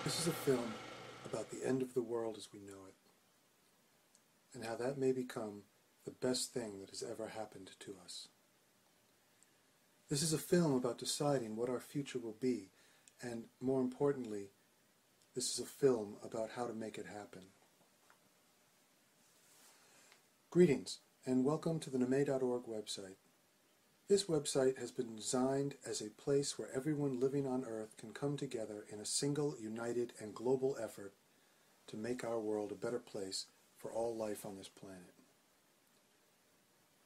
This is a film about the end of the world as we know it, and how that may become the best thing that has ever happened to us. This is a film about deciding what our future will be, and more importantly, this is a film about how to make it happen. Greetings, and welcome to the Namay.org website. This website has been designed as a place where everyone living on Earth can come together in a single, united, and global effort to make our world a better place for all life on this planet.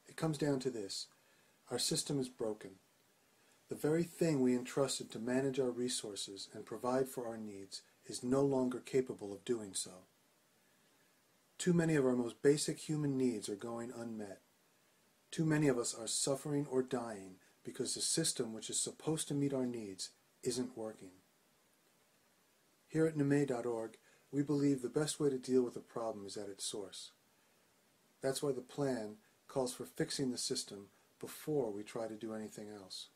It comes down to this: our system is broken. The very thing we entrusted to manage our resources and provide for our needs is no longer capable of doing so. Too many of our most basic human needs are going unmet. Too many of us are suffering or dying because the system which is supposed to meet our needs isn't working. Here at Namay.org, we believe the best way to deal with a problem is at its source. That's why the plan calls for fixing the system before we try to do anything else.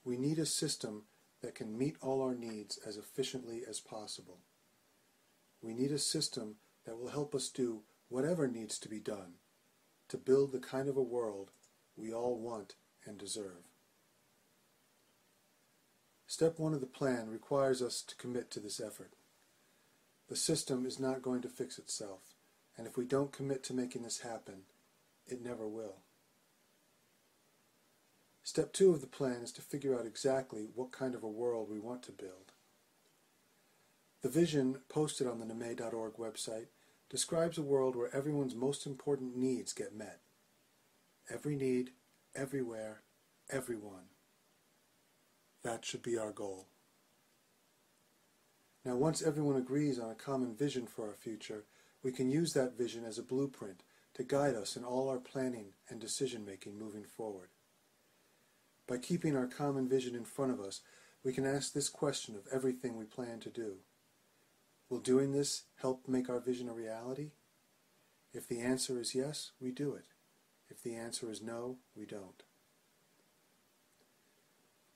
We need a system that can meet all our needs as efficiently as possible. We need a system that will help us do whatever needs to be done to build the kind of a world we all want and deserve. Step 1 of the plan requires us to commit to this effort. The system is not going to fix itself, and if we don't commit to making this happen, it never will. Step 2 of the plan is to figure out exactly what kind of a world we want to build. The vision posted on the Namay.org website describes a world where everyone's most important needs get met. Every need, everywhere, everyone. That should be our goal. Now, once everyone agrees on a common vision for our future, we can use that vision as a blueprint to guide us in all our planning and decision-making moving forward. By keeping our common vision in front of us, we can ask this question of everything we plan to do. Will doing this help make our vision a reality? If the answer is yes, we do it. If the answer is no, we don't.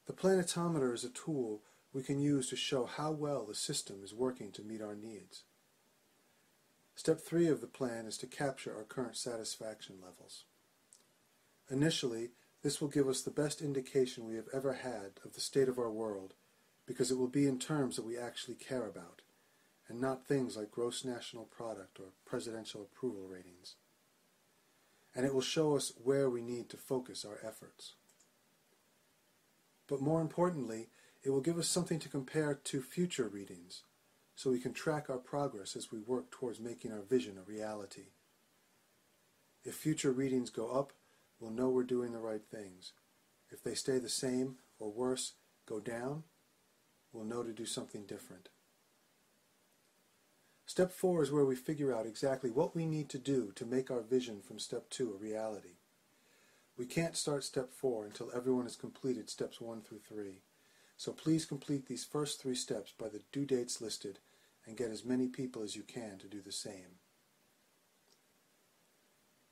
The planetometer is a tool we can use to show how well the system is working to meet our needs. Step 3 of the plan is to capture our current satisfaction levels. Initially, this will give us the best indication we have ever had of the state of our world, because it will be in terms that we actually care about, and not things like gross national product or presidential approval ratings. And it will show us where we need to focus our efforts. But more importantly, it will give us something to compare to future readings, so we can track our progress as we work towards making our vision a reality. If future readings go up, we'll know we're doing the right things. If they stay the same, or worse, go down, we'll know to do something different. Step 4 is where we figure out exactly what we need to do to make our vision from Step 2 a reality. We can't start Step 4 until everyone has completed Steps 1 through 3, so please complete these first 3 steps by the due dates listed and get as many people as you can to do the same.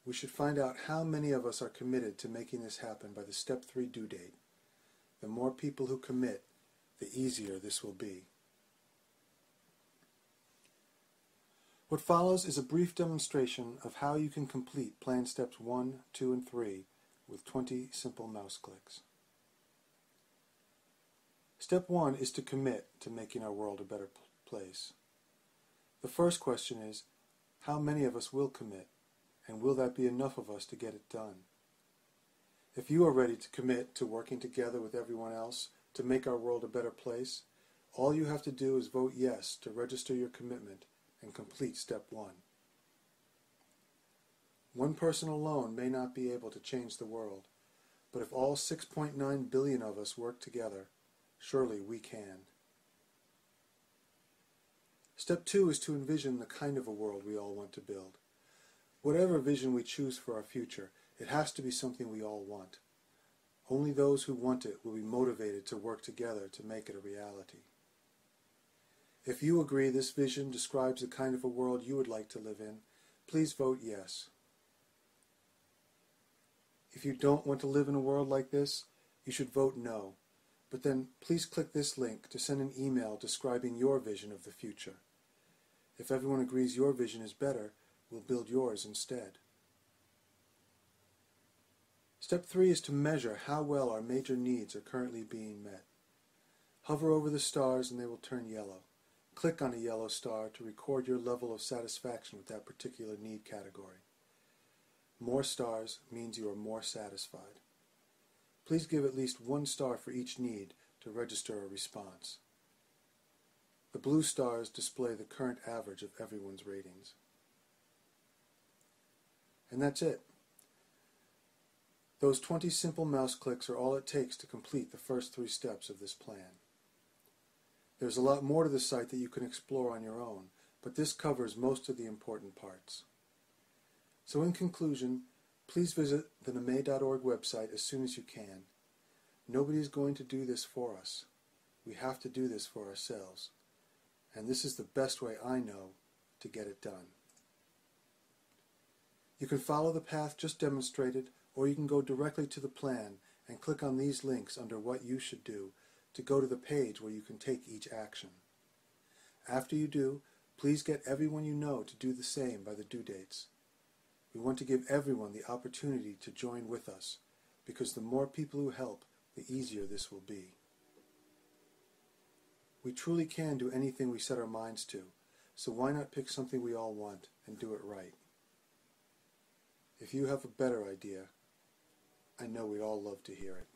We should find out how many of us are committed to making this happen by the Step 3 due date. The more people who commit, the easier this will be. What follows is a brief demonstration of how you can complete Plan Steps 1, 2, and 3 with 20 simple mouse clicks. Step 1 is to commit to making our world a better place. The first question is, how many of us will commit, and will that be enough of us to get it done? If you are ready to commit to working together with everyone else to make our world a better place, all you have to do is vote yes to register your commitment and complete Step 1. One person alone may not be able to change the world, but if all 6.9 billion of us work together, surely we can. Step 2 is to envision the kind of a world we all want to build. Whatever vision we choose for our future, it has to be something we all want. Only those who want it will be motivated to work together to make it a reality. If you agree this vision describes the kind of a world you would like to live in, please vote yes. If you don't want to live in a world like this, you should vote no, But then please click this link to send an email describing your vision of the future. If everyone agrees your vision is better, we'll build yours instead. Step 3 is to measure how well our major needs are currently being met. Hover over the stars and they will turn yellow. Click on a yellow star to record your level of satisfaction with that particular need category. More stars means you are more satisfied. Please give at least 1 star for each need to register a response. The blue stars display the current average of everyone's ratings. And that's it. Those 20 simple mouse clicks are all it takes to complete the first 3 steps of this plan. There's a lot more to the site that you can explore on your own, but this covers most of the important parts. So in conclusion, please visit the NME.org website as soon as you can. Nobody is going to do this for us. We have to do this for ourselves. And this is the best way I know to get it done. You can follow the path just demonstrated, or you can go directly to the plan and click on these links under What You Should Do to go to the page where you can take each action. After you do, please get everyone you know to do the same by the due dates. We want to give everyone the opportunity to join with us, because the more people who help, the easier this will be. We truly can do anything we set our minds to, so why not pick something we all want and do it right? If you have a better idea, I know we'd all love to hear it.